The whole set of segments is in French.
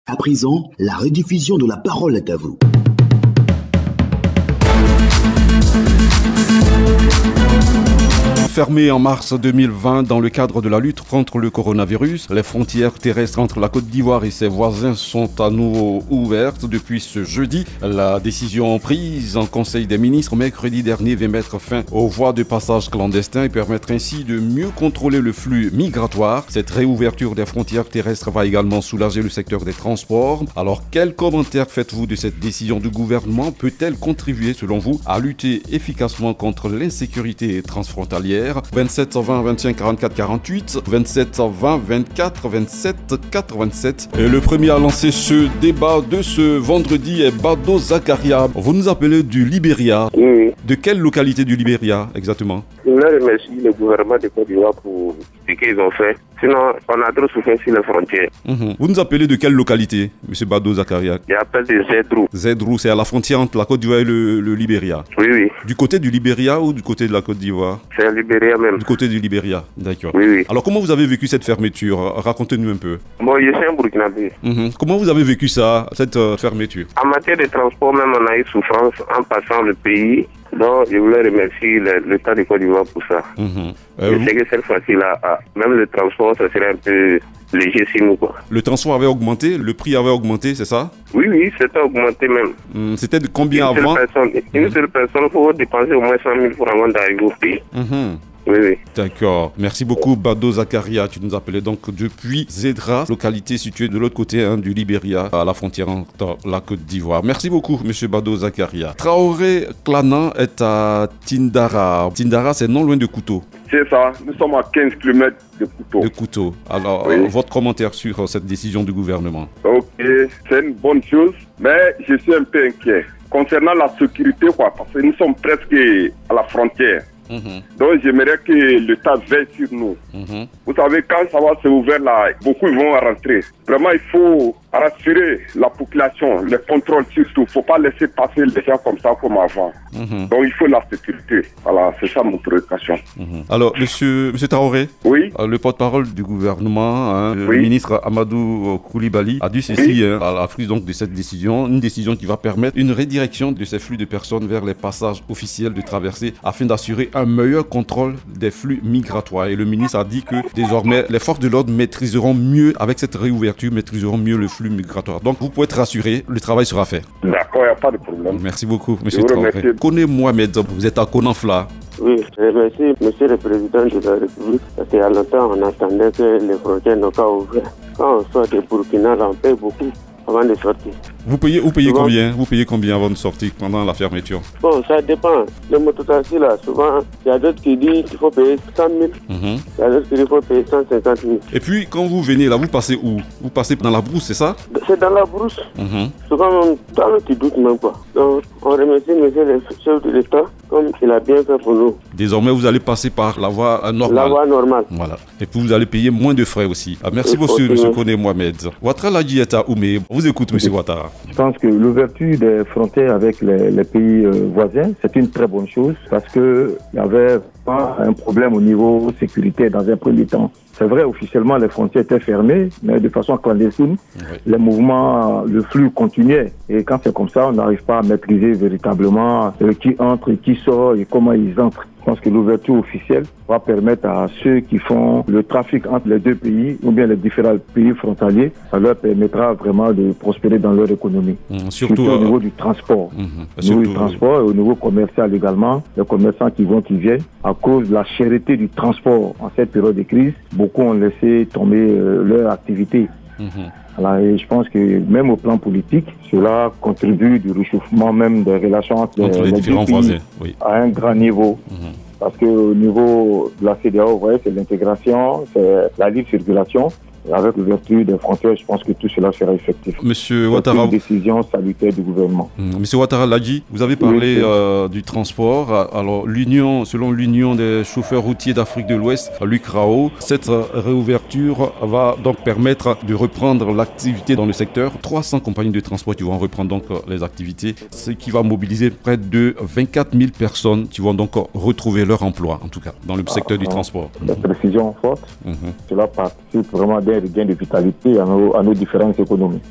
À présent, la rediffusion de la parole est à vous. Fermées en mars 2020 dans le cadre de la lutte contre le coronavirus, les frontières terrestres entre la Côte d'Ivoire et ses voisins sont à nouveau ouvertes depuis ce jeudi. La décision prise en Conseil des ministres mercredi dernier va mettre fin aux voies de passage clandestins et permettre ainsi de mieux contrôler le flux migratoire. Cette réouverture des frontières terrestres va également soulager le secteur des transports. Alors, quel commentaire faites-vous de cette décision du gouvernement? Peut-elle contribuer, selon vous, à lutter efficacement contre l'insécurité transfrontalière? 27 20 25 44 48, 27 20 24 27 87. Et le premier à lancer ce débat de ce vendredi est Bado Zakaria. Vous nous appelez du Libéria. Oui. De quelle localité du Libéria exactement? Je voulais remercier le gouvernement de Côte d'Ivoire pour ce qu'ils ont fait. Sinon, on a trop souffert sur les frontières. Vous nous appelez de quelle localité, M. Bado Zakaria? Je appelle de Zedrou. Zedrou, c'est à la frontière entre la Côte d'Ivoire et le Libéria. Oui, oui. Du côté du Libéria ou du côté de la Côte d'Ivoire? C'est le Libéria même. Du côté du Libéria, d'accord. Oui, oui. Alors, comment vous avez vécu cette fermeture? Racontez-nous un peu. Moi, je suis un Burkinabé. Comment vous avez vécu ça, cette fermeture? En matière de transport, même, on a eu souffrance en passant le pays. Donc, je voulais remercier l'État de Côte d'Ivoire pour ça. Je sais que cette fois-ci-là, même le transport, ça serait un peu léger sur nous, quoi. Le transport avait augmenté, le prix avait augmenté, c'est ça? Oui, oui, c'était augmenté même. C'était de combien Une avant? Une seule personne, il faut dépenser au moins 100 000 francs avant d'arriver au pays. Oui, oui. D'accord. Merci beaucoup, Bado Zakaria. Tu nous appelais donc depuis Zedra, localité située de l'autre côté du Libéria, à la frontière entre la Côte d'Ivoire. Merci beaucoup, M. Bado Zakaria. Traoré Clanan est à Tindara. Tindara, c'est non loin de Kouto. C'est ça. Nous sommes à 15 km de Kouto. De Kouto. Alors, oui. Votre commentaire sur cette décision du gouvernement? Ok, c'est une bonne chose, mais je suis un peu inquiet. Concernant la sécurité, quoi, parce que nous sommes presque à la frontière. Donc j'aimerais que l'État veille sur nous. Vous savez, quand ça va se ouvrir là, beaucoup vont rentrer. Vraiment, il faut rassurer la population, les contrôles surtout. Il ne faut pas laisser passer les gens comme ça comme avant. Donc il faut la sécurité. Voilà, c'est ça mon préoccupation. Alors, monsieur Traoré, oui, le porte-parole du gouvernement, le oui, ministre Amadou Koulibaly, a dit ceci à la frise donc de cette décision, une décision qui va permettre une redirection de ces flux de personnes vers les passages officiels de traversée afin d'assurer un meilleur contrôle des flux migratoires. Et le ministre a dit que désormais, les forces de l'ordre maîtriseront mieux, avec cette réouverture, maîtriseront mieux le flux migratoire. Donc, vous pouvez être rassuré, le travail sera fait. D'accord, il n'y a pas de problème. Merci beaucoup, M. Traoré. Connais Mohamed, vous êtes à Konanfla. Oui, je remercie M. le Président de la République parce qu'il y a longtemps, on attendait que les frontières n'ont pas ouvert. Quand on sort de Burkina, on paye beaucoup avant de sortir. Vous payez combien? Vous payez combien avant de sortir pendant la fermeture? Bon, ça dépend. Les mototaxis là, souvent, il y a d'autres qui disent qu'il faut payer 100 000. Il y a d'autres qui disent qu'il faut payer 150 000. Et puis, quand vous venez là, vous passez où? Vous passez dans la brousse, c'est ça? C'est dans la brousse. Souvent, même, toi, tu doutes même pas. Donc, on remercie monsieur le chef de l'État, comme il a bien fait pour nous. Désormais, vous allez passer par la voie normale. La voie normale. Voilà. Et puis, vous allez payer moins de frais aussi. Merci beaucoup, M. Kone Mohamed. Ouattara Ladjieta Oumé, vous écoute, M. Ouattara. Je pense que l'ouverture des frontières avec les pays voisins, c'est une très bonne chose parce qu'il n'y avait pas un problème au niveau sécurité dans un premier temps. C'est vrai, officiellement, les frontières étaient fermées, mais de façon clandestine, les mouvements, le flux continuait. Et quand c'est comme ça, on n'arrive pas à maîtriser véritablement qui entre et qui sort et comment ils entrent. Je pense que l'ouverture officielle va permettre à ceux qui font le trafic entre les deux pays ou bien les différents pays frontaliers, ça leur permettra vraiment de prospérer dans leur économie. Surtout au niveau du transport. Au niveau du transport et au niveau commercial également, les commerçants qui vont, qui viennent, à cause de la cherté du transport en cette période de crise, beaucoup ont laissé tomber leur activité. Alors, et je pense que même au plan politique, cela contribue du réchauffement même des relations entre les différents voisins à un grand niveau. Parce qu'au niveau de la CEDEAO, vous voyez, c'est l'intégration, c'est la libre circulation. Avec l'ouverture des frontières, je pense que tout cela sera effectif. Monsieur Ouattara, une décision salutaire du gouvernement. Monsieur Ouattara Ladji, vous avez parlé du transport. Alors, selon l'Union des chauffeurs routiers d'Afrique de l'Ouest, l'UCRAO, cette réouverture va donc permettre de reprendre l'activité dans le secteur. 300 compagnies de transport qui vont reprendre donc les activités, ce qui va mobiliser près de 24 000 personnes qui vont donc retrouver leur emploi, en tout cas, dans le secteur du transport. La précision forte, cela participe vraiment d'un un regain de vitalité à nos différentes économies.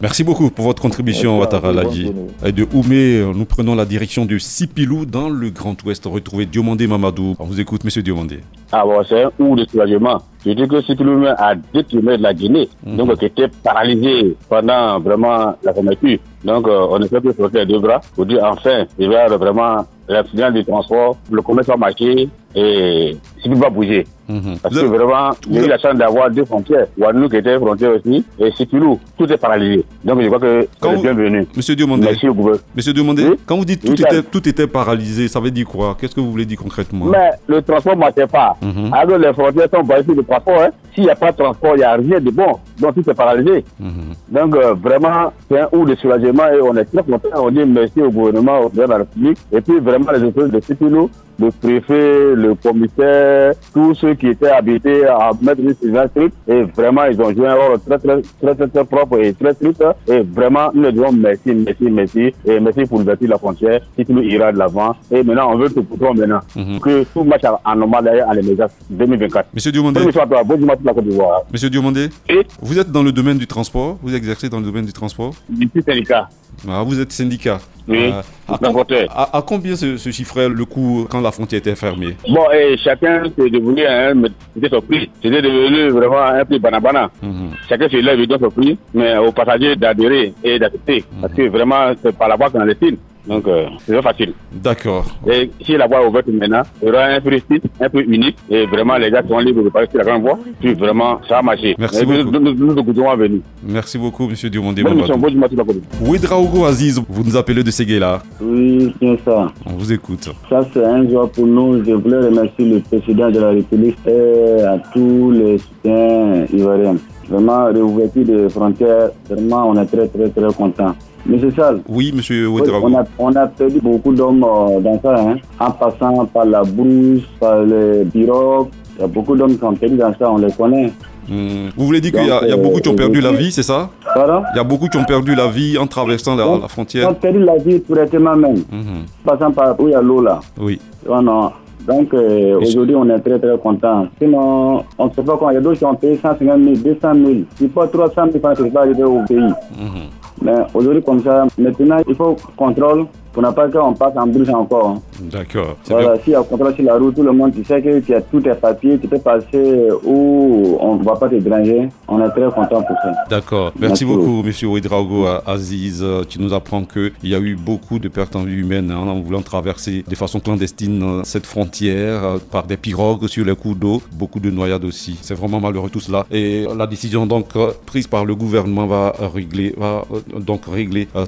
Merci beaucoup pour votre contribution, Ouattara Ladji. Et de Oumé, nous prenons la direction de Sipilou dans le Grand Ouest. Retrouvez Diomandé Mamadou. On vous écoute, monsieur Diomandé. Ah bon, c'est un ou de soulagement. Je dis que Sipilou a 2 km de la Guinée, donc qui était paralysé pendant vraiment la fermeture. Donc on ne peut plus sortir les 2 bras pour dire enfin, il va vraiment l'accident du transport, le commerce va marcher et Sipilou va bouger. Parce que vraiment, il y a eu la chance d'avoir 2 frontières. Ouadouloup qui était frontière aussi, et Sipilou, tout est paralysé. Donc je crois que c'est bienvenu. Monsieur Diomandé, merci au gouvernement. Monsieur Diomandé, oui? Quand vous dites tout était paralysé, ça veut dire quoi? Qu'est-ce que vous voulez dire concrètement? Mais le transport ne marchait pas. Alors les frontières sont basées sur le transport. S'il n'y a pas de transport, il n'y a rien de bon. Donc tout est paralysé. Donc vraiment, c'est un ou de soulagement et on est très content. On dit merci au gouvernement, au président de la République. Et puis vraiment les autorités de Sipilou, le préfet, le commissaire, tous ceux qui étaient habités à mettre une surveillance stricte. Et vraiment, ils ont joué un rôle très propre et très strict. Et vraiment, nous leur disons merci. Et merci pour l'ouverture de la frontière. Sipilou ira de l'avant. Et maintenant, on veut tout pour toi maintenant. Que tout marche en normal d'ailleurs à l'émergence 2024. Monsieur Diomandé. Monsieur Diomandé, vous êtes dans le domaine du transport? Vous exercez dans le domaine du transport? Je suis syndicat. Ah, vous êtes syndicat. Oui. À combien se chiffrait le coût quand la frontière était fermée? Bon, et chacun s'est devenu c'était son prix. C'était devenu vraiment un prix banabana. Chacun se lève et donne son prix, mais aux passagers d'adhérer et d'accepter. Parce que vraiment, c'est par la voie qu'on a les signes. Donc, c'est facile. D'accord. Et si la voie est ouverte maintenant, il y aura un prix fixe, un prix unique. Et vraiment, les gars sont libres de passer sur la grande voie. Puis vraiment, ça a marché. Merci beaucoup. Nous sommes venus. Merci beaucoup, monsieur Diomandé. Ouedraogo Aziz, vous nous appelez de Séguéla. Oui, c'est ça. On vous écoute. Ça, c'est un jour pour nous. Je voulais remercier le président de la République et à tous les citoyens ivoiriens. Vraiment, l'ouverture des frontières, vraiment, on est très contents. Monsieur Sall. Oui, monsieur Ouedraogo. On a perdu beaucoup d'hommes dans ça, en passant par la brousse, par les pirogues. Il y a beaucoup d'hommes qui ont perdu dans ça, on les connaît. Vous voulez dire qu'il y a beaucoup qui ont perdu la vie, c'est ça? Pardon? Il y a beaucoup qui ont perdu la vie en traversant la frontière. Ils ont perdu la vie directement même. Passant par où il y a l'eau là. Oui. Non. Donc aujourd'hui, on est très contents. Sinon, on ne sait pas quand il y a d'autres qui ont payé 150 000, 200 000. Il faut 300 000 quand ils sont arrivés au pays. Mais aujourd'hui, comme ça, maintenant, il faut contrôle pour ne pas qu'on passe en brousse encore. D'accord. Voilà, s'il y a contrôle sur la route, tout le monde, tu sais que tu as tous tes papiers, tu peux passer où on ne va pas te déranger. On est très content pour ça. D'accord. Merci beaucoup, monsieur Ouedraogo Aziz. Tu nous apprends qu'il y a eu beaucoup de pertes en vie humaine en voulant traverser de façon clandestine cette frontière par des pirogues sur les cours d'eau. Beaucoup de noyades aussi. C'est vraiment malheureux tout cela. Et la décision donc prise par le gouvernement va régler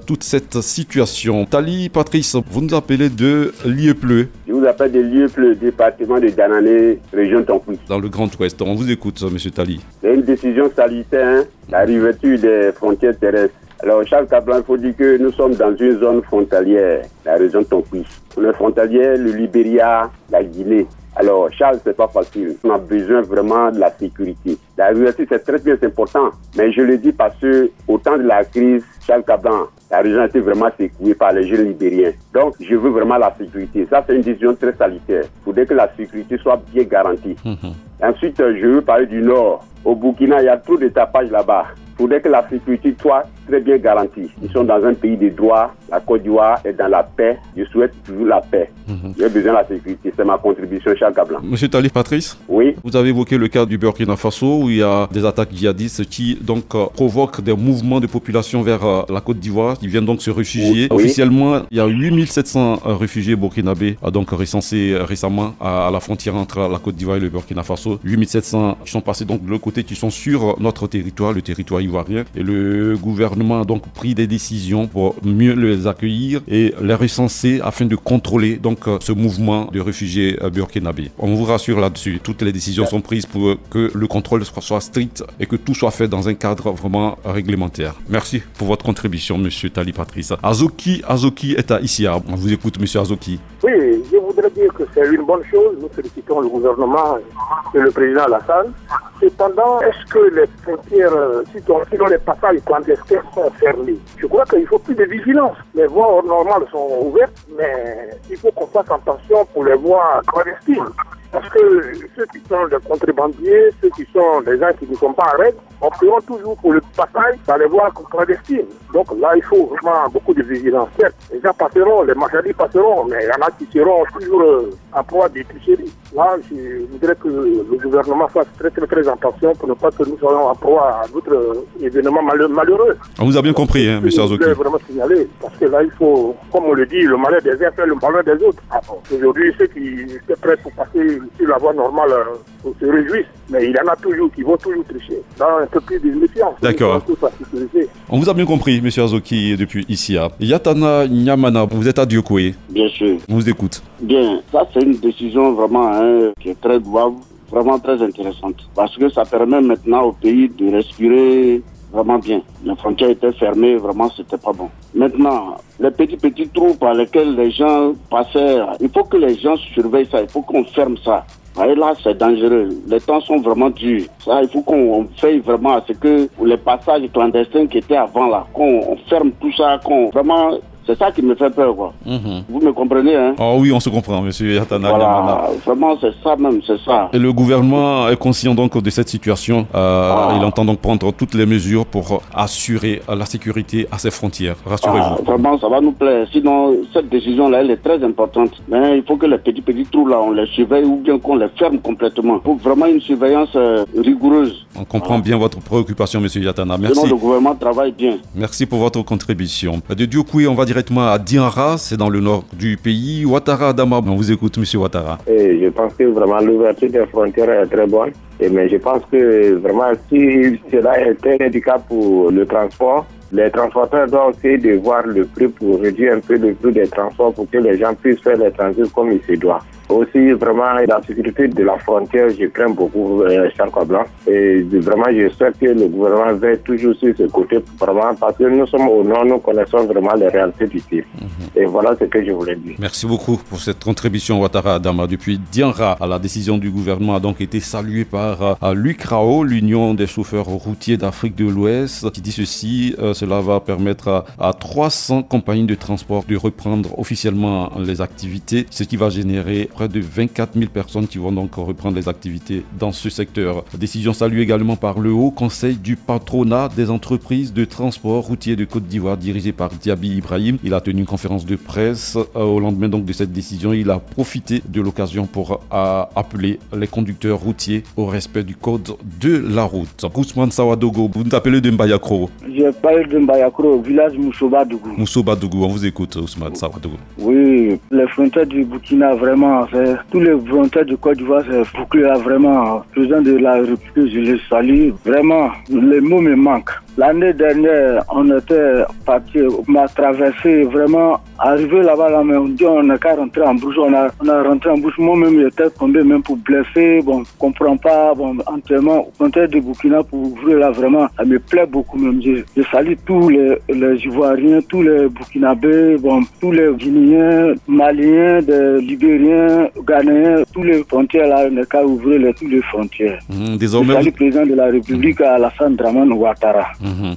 toute cette situation. Tali Patrice, vous nous appelez de Liepleu. Je vous appelle de Liepleu, département de Danané, région Tonkoui. Dans le Grand Ouest. On vous écoute, monsieur Tali. C'est une décision salutaire, la réouverture des frontières terrestres. Alors, Charles Kablan, il faut dire que nous sommes dans une zone frontalière, la région Tonkoui. On est frontalière, le Libéria, la Guinée. Alors, Charles, c'est pas facile. On a besoin vraiment de la sécurité. La réouverture, c'est très bien, c'est important. Mais je le dis parce que, au temps de la crise, Charles Kablan, la région a été vraiment secouée par les jeunes libériens. Donc, je veux vraiment la sécurité. Ça, c'est une décision très salutaire. Il faudrait que la sécurité soit bien garantie. Ensuite, je veux parler du Nord. Au Burkina, il y a trop de tapage là-bas. Il faudrait que la sécurité soit très bien garantie. Ils sont dans un pays de droit. La Côte d'Ivoire est dans la paix. Je souhaite toujours la paix. J'ai besoin de la sécurité. C'est ma contribution, Charles Kablan. Monsieur Talif Patrice. Oui. Vous avez évoqué le cas du Burkina Faso où il y a des attaques djihadistes qui donc provoquent des mouvements de population vers la Côte d'Ivoire qui viennent donc se réfugier. Oui. Officiellement, il y a 8700 réfugiés burkinabés donc recensés récemment à la frontière entre la Côte d'Ivoire et le Burkina Faso. 8700 qui sont passés donc de l'autre côté, qui sont sur notre territoire, le territoire ivoirien. Et le gouvernement a donc pris des décisions pour mieux les accueillir et les recenser afin de contrôler donc ce mouvement de réfugiés burkinabés. On vous rassure là-dessus. Toutes les décisions sont prises pour que le contrôle soit strict et que tout soit fait dans un cadre vraiment réglementaire. Merci pour votre contribution, monsieur Tali Patrice. Azoki est à Issia. On vous écoute, monsieur Azoki. Oui, je voudrais dire que c'est une bonne chose. Nous félicitons le gouvernement et le président Alassane. Cependant, est-ce que les frontières, sinon les passages clandestins sont fermés? Je crois qu'il faut plus de vigilance. Les voies normales sont ouvertes, mais il faut qu'on fasse attention pour les voies clandestines. Parce que ceux qui sont des contrebandiers, ceux qui sont des gens qui ne sont pas en règle, opteront toujours pour le passage dans les voies clandestines. Donc là, il faut vraiment beaucoup de vigilance. Certes, les gens passeront, les marchandises passeront, mais il y en a qui seront toujours en proie des tricheries. Là, je voudrais que le gouvernement fasse très attention pour ne pas que nous soyons en proie à d'autres événements malheureux. On vous a bien compris, hein, M. Azoki. Je voulais vraiment signaler, parce que là, il faut, comme on le dit, le malheur des uns fait le malheur des autres. Aujourd'hui, ceux qui étaient prêts pour passer sur la voie normale se réjouissent, mais il y en a toujours qui vont toujours tricher. Là, un peu plus de méfiance. D'accord. On vous a bien compris, M. Azoki, depuis ici. Yatana Nyamana, vous êtes à Diokoué. Bien sûr. On vous écoute. Bien, ça c'est une décision vraiment qui est très louable, vraiment très intéressante. Parce que ça permet maintenant au pays de respirer vraiment bien. Les frontières étaient fermées, vraiment c'était pas bon. Maintenant, les petits trous par lesquels les gens passaient, il faut que les gens surveillent ça, il faut qu'on ferme ça. Et là, c'est dangereux. Les temps sont vraiment durs. Ça, il faut qu'on veille vraiment à ce que les passages clandestins qui étaient avant là, qu'on ferme tout ça, qu'on vraiment... C'est ça qui me fait peur, quoi. Vous me comprenez, hein? Oh oui, on se comprend, monsieur Yatana. Voilà, vraiment, c'est ça même, c'est ça. Et le gouvernement est conscient donc de cette situation. Il entend donc prendre toutes les mesures pour assurer la sécurité à ses frontières. Rassurez-vous. Vraiment, ça va nous plaire. Sinon, cette décision-là, elle est très importante. Mais il faut que les petits trous là, on les surveille ou bien qu'on les ferme complètement. Il faut vraiment une surveillance rigoureuse. On comprend bien votre préoccupation, monsieur Yatana. Merci. Sinon, le gouvernement travaille bien. Merci pour votre contribution. De Diokoué, on va directement à Dianra, c'est dans le nord du pays. Ouattara Adama, on vous écoute, monsieur Ouattara. Et je pense que vraiment l'ouverture des frontières est très bonne. Mais je pense que vraiment, si cela est un handicap pour le transport, les transporteurs doivent essayer de voir le prix pour réduire un peu le prix des transports pour que les gens puissent faire les transits comme il se doit. Aussi, vraiment, la sécurité de la frontière, je crains beaucoup Charles Blanc. Et vraiment, je souhaite que le gouvernement veille toujours sur ce côté, vraiment, parce que nous sommes au nord, nous connaissons vraiment les réalités du pays. Et voilà ce que je voulais dire. Merci beaucoup pour cette contribution, Ouattara Adama. Depuis Dianra, la décision du gouvernement a donc été saluée par l'UCRAO, l'Union des chauffeurs routiers d'Afrique de l'Ouest, qui dit ceci, cela va permettre à 300 compagnies de transport de reprendre officiellement les activités, ce qui va générer près de 24 000 personnes qui vont donc reprendre les activités dans ce secteur. Décision saluée également par le Haut Conseil du patronat des entreprises de transport routier de Côte d'Ivoire dirigé par Diaby Ibrahim. Il a tenu une conférence de presse au lendemain donc de cette décision. Il a profité de l'occasion pour appeler les conducteurs routiers au respect du code de la route. Ousmane Sawadogo, vous nous appelez de Mbayakro. Je parle de Mbayakro, village Moussobadougou. Moussobadougou, on vous écoute, Ousmane Sawadogo. Oui, les frontières du Burkina, vraiment, tous les frontières du Côte d'Ivoire, c'est bouclé là, vraiment. Le président de la République, je le salue. Vraiment, les mots me manquent. L'année dernière, on était parti, on a traversé vraiment, arrivé là-bas, là, mais on dit on n'a qu'à rentrer en bouche, on a rentré en bouche. Moi-même, j'étais tombé même pour blesser, bon, je comprends pas, bon, entièrement, au contraire de Burkina pour ouvrir là, vraiment, ça me plaît beaucoup même. Je salue tous les Ivoiriens, tous les Burkinabés, bon, tous les Guinéens, Maliens, Libériens, Ghanéens, tous les frontières là, on n'a qu'à ouvrir tous les frontières. Désormais, je salue le président de la République, Alassane Dramane Ouattara.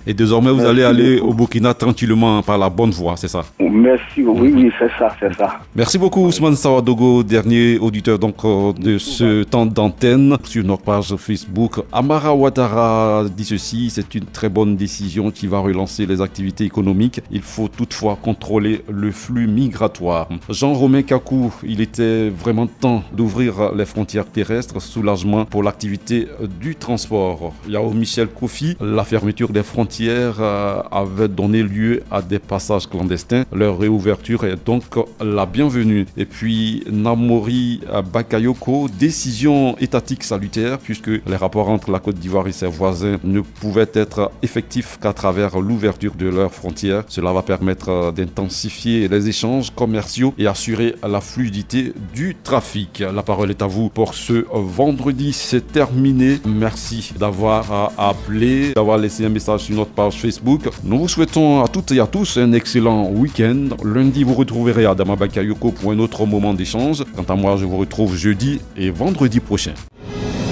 Et désormais, vous allez aller au Burkina tranquillement par la bonne voie, c'est ça? Merci, oui, c'est ça. Merci beaucoup, Ousmane Sawadogo, dernier auditeur donc de ce temps d'antenne sur notre page Facebook. Amara Ouattara dit ceci, c'est une très bonne décision qui va relancer les activités économiques. Il faut toutefois contrôler le flux migratoire. Jean-Romain Kakou, il était vraiment temps d'ouvrir les frontières terrestres, soulagement pour l'activité du transport. Yao Michel Kofi, la fermeture des frontières avait donné lieu à des passages clandestins. Leur réouverture est donc la bienvenue. Et puis Namori Bakayoko, décision étatique salutaire puisque les rapports entre la Côte d'Ivoire et ses voisins ne pouvaient être effectifs qu'à travers l'ouverture de leurs frontières. Cela va permettre d'intensifier les échanges commerciaux et assurer la fluidité du trafic. La parole est à vous pour ce vendredi. C'est terminé. Merci d'avoir appelé, d'avoir laissé un message sur notre page Facebook. Nous vous souhaitons à toutes et à tous un excellent week-end. Lundi, vous retrouverez Adama Bakayoko pour un autre moment d'échange. Quant à moi, je vous retrouve jeudi et vendredi prochain.